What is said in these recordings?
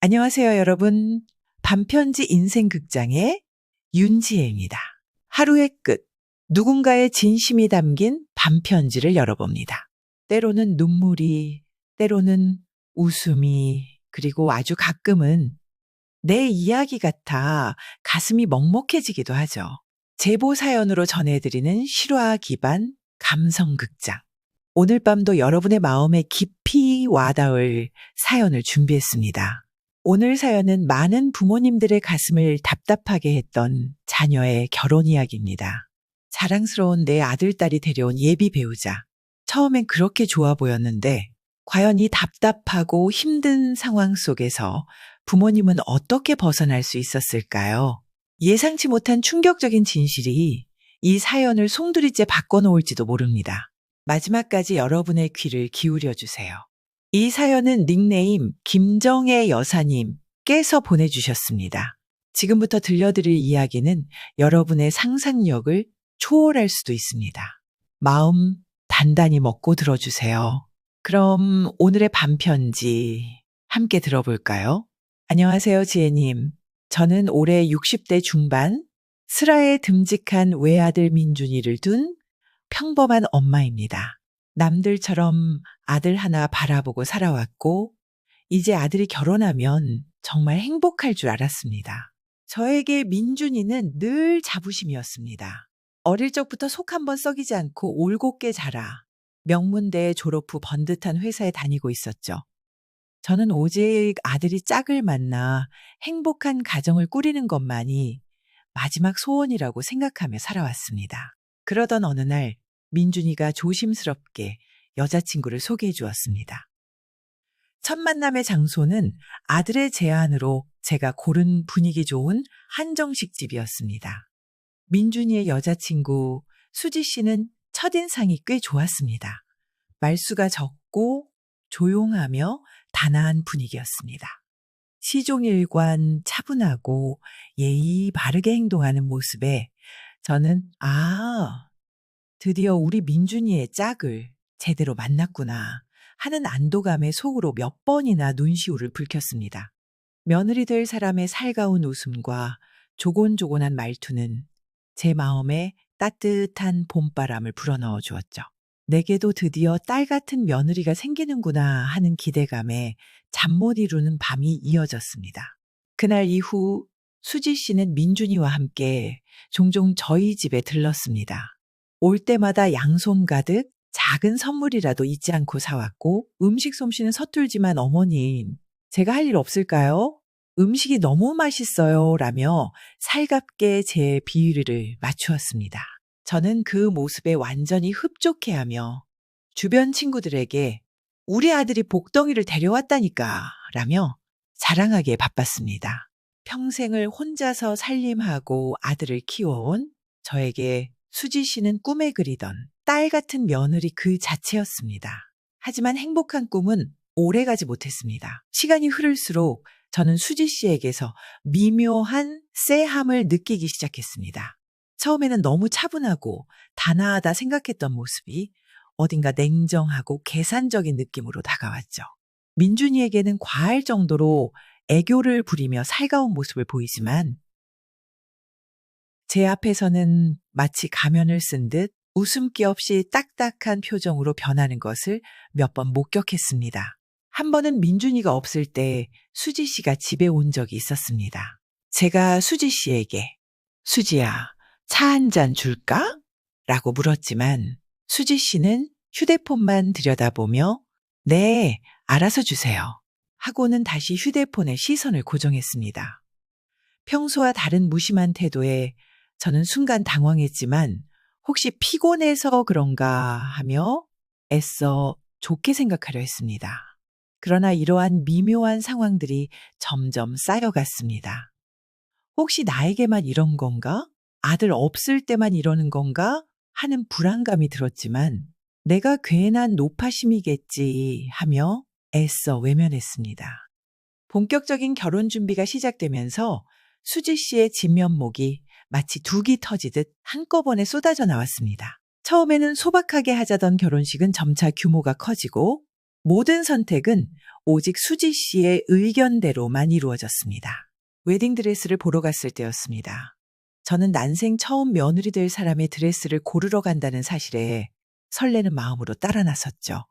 안녕하세요, 여러분. 반편지 인생극장의 윤지혜입니다. 하루의 끝, 누군가의 진심이 담긴 반편지를 열어봅니다. 때로는 눈물이, 때로는 웃음이, 그리고 아주 가끔은 내 이야기 같아 가슴이 먹먹해지기도 하죠. 제보 사연으로 전해드리는 실화 기반 감성극장. 오늘 밤도 여러분의 마음에 깊이 와닿을 사연을 준비했습니다. 오늘 사연은 많은 부모님들의 가슴을 답답하게 했던 자녀의 결혼 이야기입니다. 자랑스러운 내 아들딸이 데려온 예비 배우자. 처음엔 그렇게 좋아 보였는데 과연 이 답답하고 힘든 상황 속에서 부모님은 어떻게 벗어날 수 있었을까요? 예상치 못한 충격적인 진실이 이 사연을 송두리째 바꿔놓을지도 모릅니다. 마지막까지 여러분의 귀를 기울여 주세요. 이 사연은 닉네임 김정혜 여사님께서 보내주셨습니다. 지금부터 들려드릴 이야기는 여러분의 상상력을 초월할 수도 있습니다. 마음 단단히 먹고 들어주세요. 그럼 오늘의 반편지 함께 들어볼까요? 안녕하세요, 지혜님. 저는 올해 60대 중반 슬하에 듬직한 외아들 민준이를 둔 평범한 엄마입니다. 남들처럼 아들 하나 바라보고 살아왔고 이제 아들이 결혼하면 정말 행복할 줄 알았습니다. 저에게 민준이는 늘 자부심이었습니다. 어릴 적부터 속 한번 썩이지 않고 올곧게 자라 명문대 졸업 후 번듯한 회사에 다니고 있었죠. 저는 오직 아들이 짝을 만나 행복한 가정을 꾸리는 것만이 마지막 소원이라고 생각하며 살아왔습니다. 그러던 어느 날 민준이가 조심스럽게 여자친구를 소개해 주었습니다. 첫 만남의 장소는 아들의 제안으로 제가 고른 분위기 좋은 한정식 집이었습니다. 민준이의 여자친구 수지 씨는 첫인상이 꽤 좋았습니다. 말수가 적고 조용하며 단아한 분위기였습니다. 시종일관 차분하고 예의 바르게 행동하는 모습에 저는 드디어 우리 민준이의 짝을 제대로 만났구나 하는 안도감에 속으로 몇 번이나 눈시울을 붉혔습니다. 며느리 될 사람의 살가운 웃음과 조곤조곤한 말투는 제 마음에 따뜻한 봄바람을 불어넣어 주었죠. 내게도 드디어 딸 같은 며느리가 생기는구나 하는 기대감에 잠 못 이루는 밤이 이어졌습니다. 그날 이후 수지 씨는 민준이와 함께 종종 저희 집에 들렀습니다. 올 때마다 양손 가득 작은 선물이라도 잊지 않고 사왔고 음식 솜씨는 서툴지만 어머님, 제가 할 일 없을까요? 음식이 너무 맛있어요 라며 살갑게 제 비위를 맞추었습니다. 저는 그 모습에 완전히 흡족해하며 주변 친구들에게 우리 아들이 복덩이를 데려왔다니까 라며 자랑하기에 바빴습니다. 평생을 혼자서 살림하고 아들을 키워온 저에게 수지 씨는 꿈에 그리던 딸 같은 며느리 그 자체였습니다. 하지만 행복한 꿈은 오래가지 못했습니다. 시간이 흐를수록 저는 수지 씨에게서 미묘한 쎄함을 느끼기 시작했습니다. 처음에는 너무 차분하고 단아하다 생각했던 모습이 어딘가 냉정하고 계산적인 느낌으로 다가왔죠. 민준이에게는 과할 정도로 애교를 부리며 살가운 모습을 보이지만 제 앞에서는 마치 가면을 쓴 듯 웃음기 없이 딱딱한 표정으로 변하는 것을 몇 번 목격했습니다. 한 번은 민준이가 없을 때 수지 씨가 집에 온 적이 있었습니다. 제가 수지 씨에게 수지야, 차 한 잔 줄까? 라고 물었지만 수지 씨는 휴대폰만 들여다보며 네, 알아서 주세요. 하고는 다시 휴대폰에 시선을 고정했습니다. 평소와 다른 무심한 태도에 저는 순간 당황했지만 혹시 피곤해서 그런가 하며 애써 좋게 생각하려 했습니다. 그러나 이러한 미묘한 상황들이 점점 쌓여갔습니다. 혹시 나에게만 이런 건가? 아들 없을 때만 이러는 건가? 하는 불안감이 들었지만 내가 괜한 노파심이겠지 하며 애써 외면했습니다. 본격적인 결혼 준비가 시작되면서 수지 씨의 진면목이 마치 둑이 터지듯 한꺼번에 쏟아져 나왔습니다. 처음에는 소박하게 하자던 결혼식은 점차 규모가 커지고 모든 선택은 오직 수지 씨의 의견대로만 이루어졌습니다. 웨딩드레스를 보러 갔을 때였습니다. 저는 난생 처음 며느리 될 사람의 드레스를 고르러 간다는 사실에 설레는 마음으로 따라 나섰죠.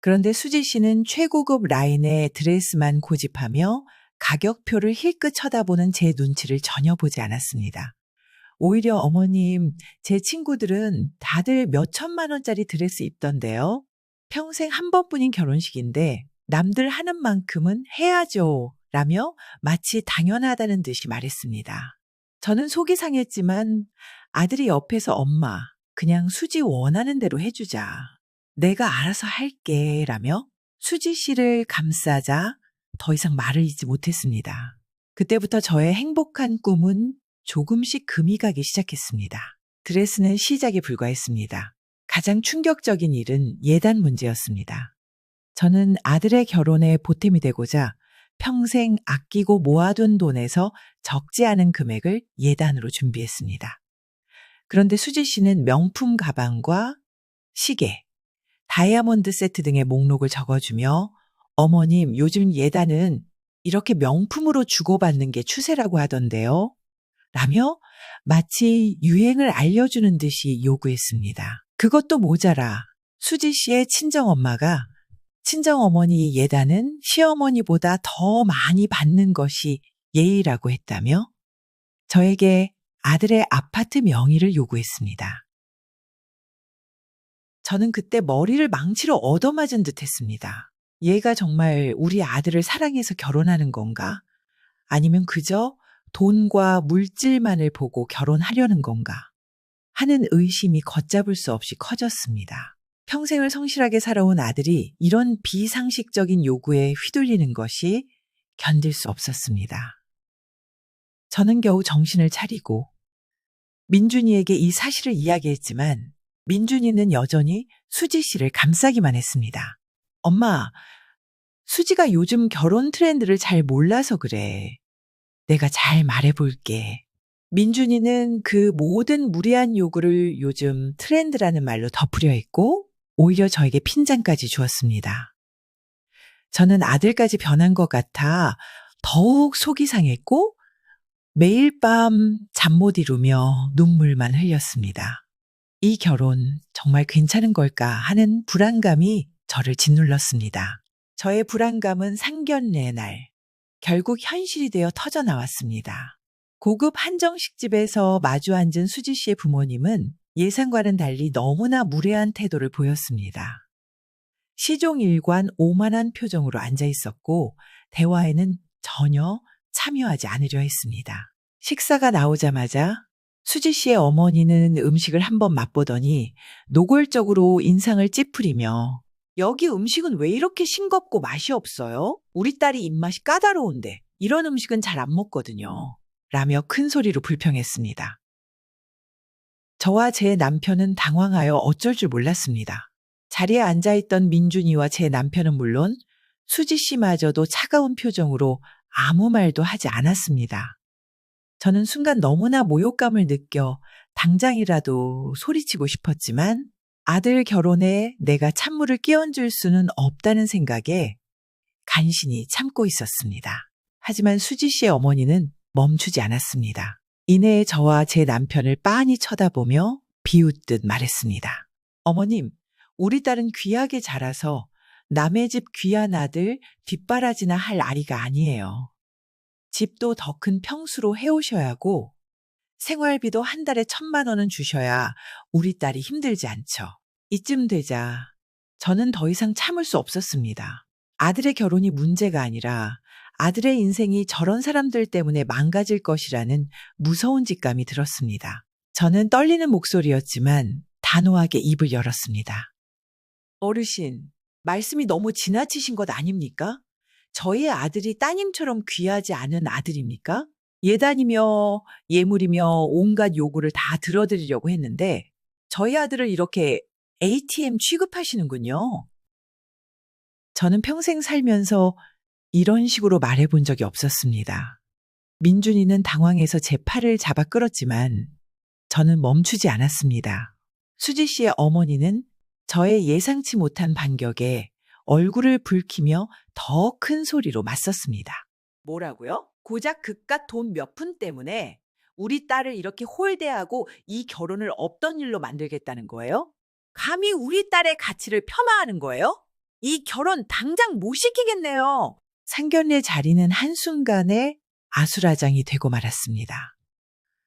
그런데 수지 씨는 최고급 라인의 드레스만 고집하며 가격표를 힐끗 쳐다보는 제 눈치를 전혀 보지 않았습니다. 오히려 어머님, 제 친구들은 다들 몇 천만 원짜리 드레스 입던데요. 평생 한 번뿐인 결혼식인데 남들 하는 만큼은 해야죠. 라며 마치 당연하다는 듯이 말했습니다. 저는 속이 상했지만 아들이 옆에서 엄마, 그냥 수지 원하는 대로 해주자. 내가 알아서 할게. 라며 수지 씨를 감싸자 더 이상 말을 잇지 못했습니다. 그때부터 저의 행복한 꿈은 조금씩 금이 가기 시작했습니다. 드레스는 시작에 불과했습니다. 가장 충격적인 일은 예단 문제였습니다. 저는 아들의 결혼에 보탬이 되고자 평생 아끼고 모아둔 돈에서 적지 않은 금액을 예단으로 준비했습니다. 그런데 수지 씨는 명품 가방과 시계, 다이아몬드 세트 등의 목록을 적어주며 어머님, 요즘 예단은 이렇게 명품으로 주고받는 게 추세라고 하던데요. 라며 마치 유행을 알려주는 듯이 요구했습니다. 그것도 모자라 수지 씨의 친정엄마가 친정어머니 예단은 시어머니보다 더 많이 받는 것이 예의라고 했다며 저에게 아들의 아파트 명의를 요구했습니다. 저는 그때 머리를 망치로 얻어맞은 듯 했습니다. 얘가 정말 우리 아들을 사랑해서 결혼하는 건가? 아니면 그저 돈과 물질만을 보고 결혼하려는 건가? 하는 의심이 걷잡을 수 없이 커졌습니다. 평생을 성실하게 살아온 아들이 이런 비상식적인 요구에 휘둘리는 것이 견딜 수 없었습니다. 저는 겨우 정신을 차리고 민준이에게 이 사실을 이야기했지만 민준이는 여전히 수지 씨를 감싸기만 했습니다. 엄마, 수지가 요즘 결혼 트렌드를 잘 몰라서 그래. 내가 잘 말해볼게. 민준이는 그 모든 무리한 요구를 요즘 트렌드라는 말로 덮으려 했고 오히려 저에게 핀잔까지 주었습니다. 저는 아들까지 변한 것 같아 더욱 속이 상했고 매일 밤 잠 못 이루며 눈물만 흘렸습니다. 이 결혼 정말 괜찮은 걸까 하는 불안감이 저를 짓눌렀습니다. 저의 불안감은 상견례 날 결국 현실이 되어 터져나왔습니다. 고급 한정식집에서 마주 앉은 수지 씨의 부모님은 예상과는 달리 너무나 무례한 태도를 보였습니다. 시종일관 오만한 표정으로 앉아 있었고 대화에는 전혀 참여하지 않으려 했습니다. 식사가 나오자마자 수지 씨의 어머니는 음식을 한번 맛보더니 노골적으로 인상을 찌푸리며 여기 음식은 왜 이렇게 싱겁고 맛이 없어요? 우리 딸이 입맛이 까다로운데 이런 음식은 잘 안 먹거든요. 라며 큰 소리로 불평했습니다. 저와 제 남편은 당황하여 어쩔 줄 몰랐습니다. 자리에 앉아있던 민준이와 제 남편은 물론 수지 씨마저도 차가운 표정으로 아무 말도 하지 않았습니다. 저는 순간 너무나 모욕감을 느껴 당장이라도 소리치고 싶었지만 아들 결혼에 내가 찬물을 끼얹을 수는 없다는 생각에 간신히 참고 있었습니다. 하지만 수지 씨의 어머니는 멈추지 않았습니다. 이내에 저와 제 남편을 빤히 쳐다보며 비웃듯 말했습니다. 어머님, 우리 딸은 귀하게 자라서 남의 집 귀한 아들 뒷바라지나 할 아이가 아니에요. 집도 더 큰 평수로 해오셔야 하고 생활비도 한 달에 1,000만 원은 주셔야 우리 딸이 힘들지 않죠. 이쯤 되자 저는 더 이상 참을 수 없었습니다. 아들의 결혼이 문제가 아니라 아들의 인생이 저런 사람들 때문에 망가질 것이라는 무서운 직감이 들었습니다. 저는 떨리는 목소리였지만 단호하게 입을 열었습니다. 어르신, 말씀이 너무 지나치신 것 아닙니까? 저희 아들이 따님처럼 귀하지 않은 아들입니까? 예단이며 예물이며 온갖 요구를 다 들어드리려고 했는데 저희 아들을 이렇게 ATM 취급하시는군요. 저는 평생 살면서 이런 식으로 말해본 적이 없었습니다. 민준이는 당황해서 제 팔을 잡아 끌었지만 저는 멈추지 않았습니다. 수지 씨의 어머니는 저의 예상치 못한 반격에 얼굴을 붉히며 더 큰 소리로 맞섰습니다. 뭐라고요? 고작 그깟 돈 몇 푼 때문에 우리 딸을 이렇게 홀대하고 이 결혼을 없던 일로 만들겠다는 거예요? 감히 우리 딸의 가치를 폄하하는 거예요? 이 결혼 당장 못 시키겠네요. 상견례 자리는 한순간에 아수라장이 되고 말았습니다.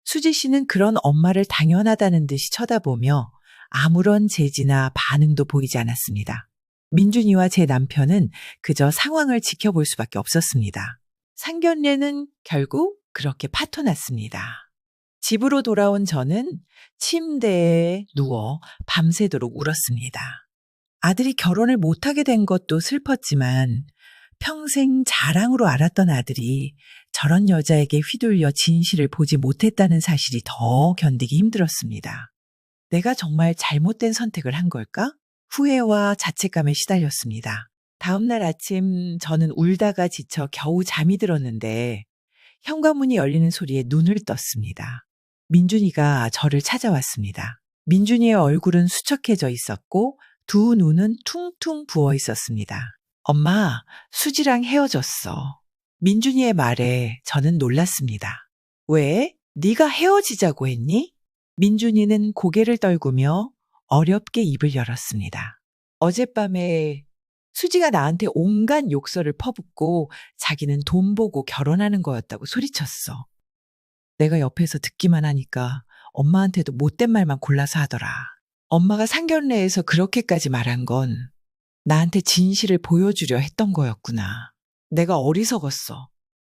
수지 씨는 그런 엄마를 당연하다는 듯이 쳐다보며 아무런 제지나 반응도 보이지 않았습니다. 민준이와 제 남편은 그저 상황을 지켜볼 수밖에 없었습니다. 상견례는 결국 그렇게 파토났습니다. 집으로 돌아온 저는 침대에 누워 밤새도록 울었습니다. 아들이 결혼을 못하게 된 것도 슬펐지만 평생 자랑으로 알았던 아들이 저런 여자에게 휘둘려 진실을 보지 못했다는 사실이 더 견디기 힘들었습니다. 내가 정말 잘못된 선택을 한 걸까? 후회와 자책감에 시달렸습니다. 다음 날 아침 저는 울다가 지쳐 겨우 잠이 들었는데 현관문이 열리는 소리에 눈을 떴습니다. 민준이가 저를 찾아왔습니다. 민준이의 얼굴은 수척해져 있었고 두 눈은 퉁퉁 부어 있었습니다. 엄마, 수지랑 헤어졌어. 민준이의 말에 저는 놀랐습니다. 왜? 네가 헤어지자고 했니? 민준이는 고개를 떨구며 어렵게 입을 열었습니다. 어젯밤에 수지가 나한테 온갖 욕설을 퍼붓고 자기는 돈 보고 결혼하는 거였다고 소리쳤어. 내가 옆에서 듣기만 하니까 엄마한테도 못된 말만 골라서 하더라. 엄마가 상견례에서 그렇게까지 말한 건 나한테 진실을 보여주려 했던 거였구나. 내가 어리석었어.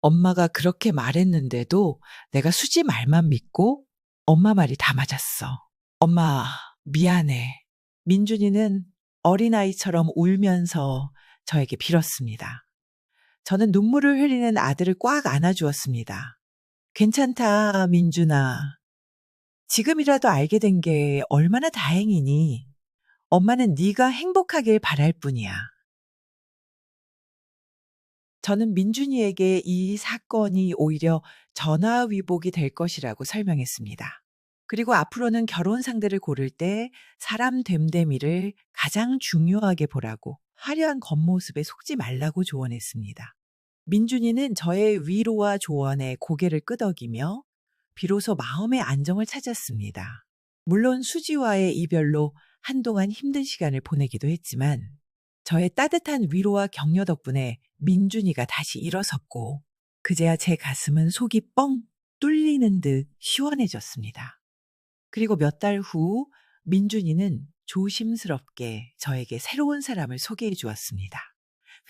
엄마가 그렇게 말했는데도 내가 수지 말만 믿고 엄마 말이 다 맞았어. 엄마, 미안해. 민준이는 어린아이처럼 울면서 저에게 빌었습니다. 저는 눈물을 흘리는 아들을 꽉 안아주었습니다. 괜찮다, 민준아. 지금이라도 알게 된 게 얼마나 다행이니. 엄마는 네가 행복하길 바랄 뿐이야. 저는 민준이에게 이 사건이 오히려 전화위복이 될 것이라고 설명했습니다. 그리고 앞으로는 결혼 상대를 고를 때 사람 됨됨이를 가장 중요하게 보라고 화려한 겉모습에 속지 말라고 조언했습니다. 민준이는 저의 위로와 조언에 고개를 끄덕이며 비로소 마음의 안정을 찾았습니다. 물론 수지와의 이별로 한동안 힘든 시간을 보내기도 했지만 저의 따뜻한 위로와 격려 덕분에 민준이가 다시 일어섰고 그제야 제 가슴은 속이 뻥 뚫리는 듯 시원해졌습니다. 그리고 몇 달 후 민준이는 조심스럽게 저에게 새로운 사람을 소개해 주었습니다.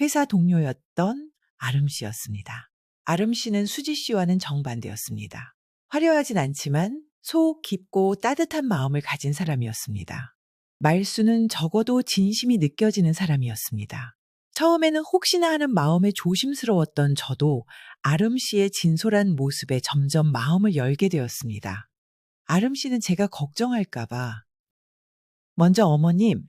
회사 동료였던 아름 씨였습니다. 아름 씨는 수지 씨와는 정반대였습니다. 화려하진 않지만 속 깊고 따뜻한 마음을 가진 사람이었습니다. 말수는 적어도 진심이 느껴지는 사람이었습니다. 처음에는 혹시나 하는 마음에 조심스러웠던 저도 아름 씨의 진솔한 모습에 점점 마음을 열게 되었습니다. 아름 씨는 제가 걱정할까봐 먼저 어머님,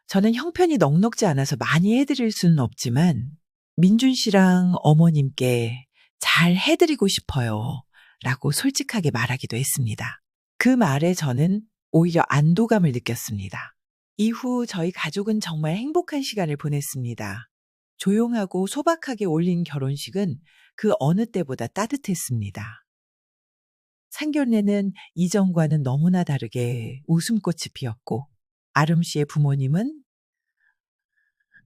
저는 형편이 넉넉지 않아서 많이 해드릴 수는 없지만 민준 씨랑 어머님께 잘 해드리고 싶어요 라고 솔직하게 말하기도 했습니다. 그 말에 저는 오히려 안도감을 느꼈습니다. 이후 저희 가족은 정말 행복한 시간을 보냈습니다. 조용하고 소박하게 올린 결혼식은 그 어느 때보다 따뜻했습니다. 상견례는 이전과는 너무나 다르게 웃음꽃이 피었고 아름 씨의 부모님은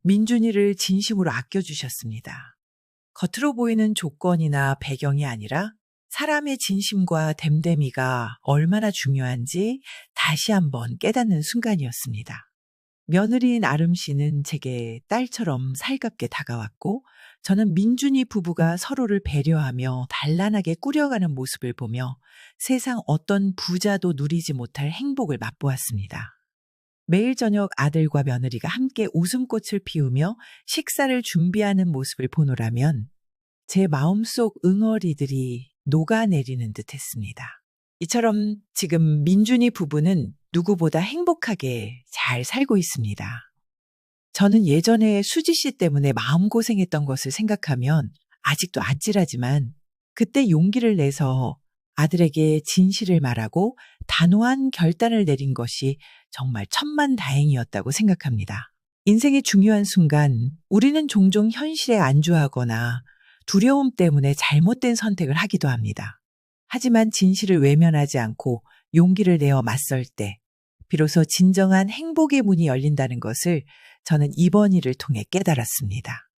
민준이를 진심으로 아껴주셨습니다. 겉으로 보이는 조건이나 배경이 아니라 사람의 진심과 됨됨이가 얼마나 중요한지 다시 한번 깨닫는 순간이었습니다. 며느리인 아름 씨는 제게 딸처럼 살갑게 다가왔고 저는 민준이 부부가 서로를 배려하며 단란하게 꾸려가는 모습을 보며 세상 어떤 부자도 누리지 못할 행복을 맛보았습니다. 매일 저녁 아들과 며느리가 함께 웃음꽃을 피우며 식사를 준비하는 모습을 보노라면 제 마음속 응어리들이 녹아내리는 듯 했습니다. 이처럼 지금 민준이 부부는 누구보다 행복하게 잘 살고 있습니다. 저는 예전에 수지 씨 때문에 마음고생했던 것을 생각하면 아직도 아찔하지만 그때 용기를 내서 아들에게 진실을 말하고 단호한 결단을 내린 것이 정말 천만다행이었다고 생각합니다. 인생의 중요한 순간 우리는 종종 현실에 안주하거나 두려움 때문에 잘못된 선택을 하기도 합니다. 하지만 진실을 외면하지 않고 용기를 내어 맞설 때 비로소 진정한 행복의 문이 열린다는 것을 저는 이번 일을 통해 깨달았습니다.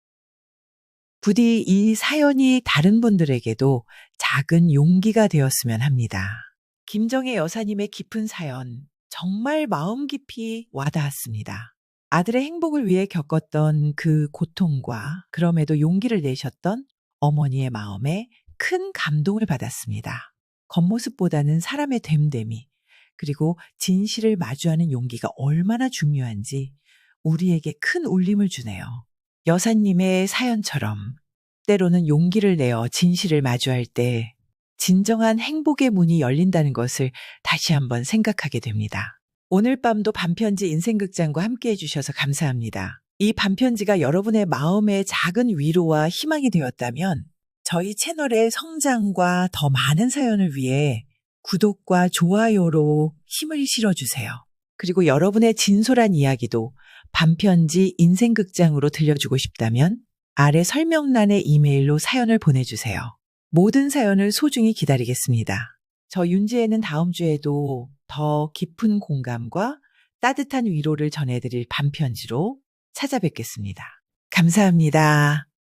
부디 이 사연이 다른 분들에게도 작은 용기가 되었으면 합니다. 김정혜 여사님의 깊은 사연, 정말 마음 깊이 와닿았습니다. 아들의 행복을 위해 겪었던 그 고통과 그럼에도 용기를 내셨던 어머니의 마음에 큰 감동을 받았습니다. 겉모습보다는 사람의 됨됨이, 그리고 진실을 마주하는 용기가 얼마나 중요한지 우리에게 큰 울림을 주네요. 여사님의 사연처럼 때로는 용기를 내어 진실을 마주할 때 진정한 행복의 문이 열린다는 것을 다시 한번 생각하게 됩니다. 오늘 밤도 반편지 인생극장과 함께 해주셔서 감사합니다. 이 반편지가 여러분의 마음에 작은 위로와 희망이 되었다면 저희 채널의 성장과 더 많은 사연을 위해 구독과 좋아요로 힘을 실어주세요. 그리고 여러분의 진솔한 이야기도 반편지 인생극장으로 들려주고 싶다면 아래 설명란에 이메일로 사연을 보내주세요. 모든 사연을 소중히 기다리겠습니다. 저 윤지혜는 다음 주에도 더 깊은 공감과 따뜻한 위로를 전해드릴 반편지로 찾아뵙겠습니다. 감사합니다.